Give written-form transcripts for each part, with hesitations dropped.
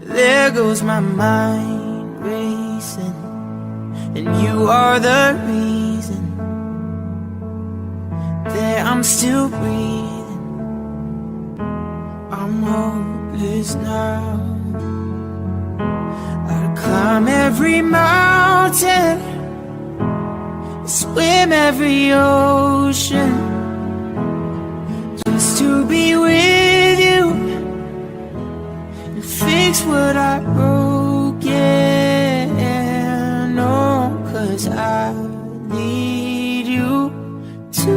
There goes my mind racing, and you are the reason that I'm still breathing. I'm hopeless now. I'd climb every mountain, swim every ocean, just to be with you and fix what I broke. Yeah, no, 'cause I need you to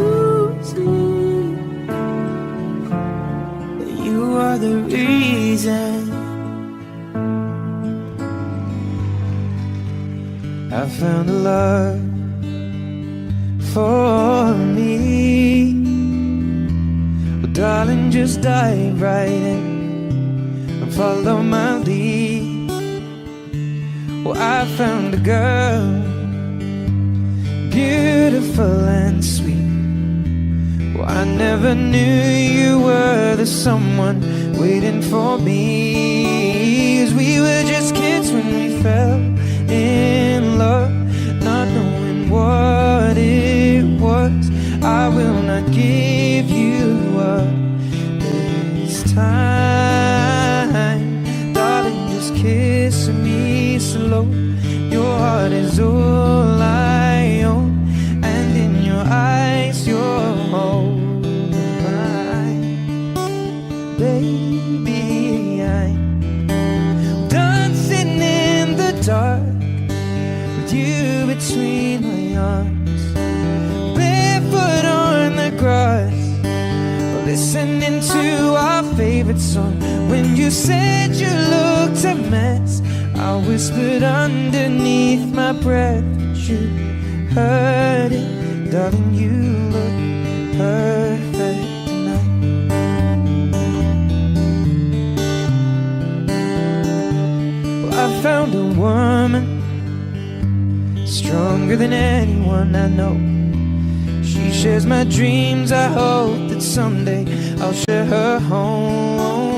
see that you are the reason. I found a love for me. Well, darling, just dive right in and follow my lead. Well, I found a girl, beautiful and sweet. Well, I never knew you were the someone waiting for me. 'Cause we were just kids when we fell in love, not knowing what it was. I will not give you up this time. Darling, just kiss me slow. Your heart is all I own, and in your eyes you're holding mine. Baby, I'm dancing in the dark, you between my arms, barefoot on the grass, listening to our favorite song. When you said you looked a mess, I whispered underneath my breath, but you heard it. Darling, you look perfect tonight. Well, I found a woman stronger than anyone I know. She shares my dreams. I hope that someday I'll share her home.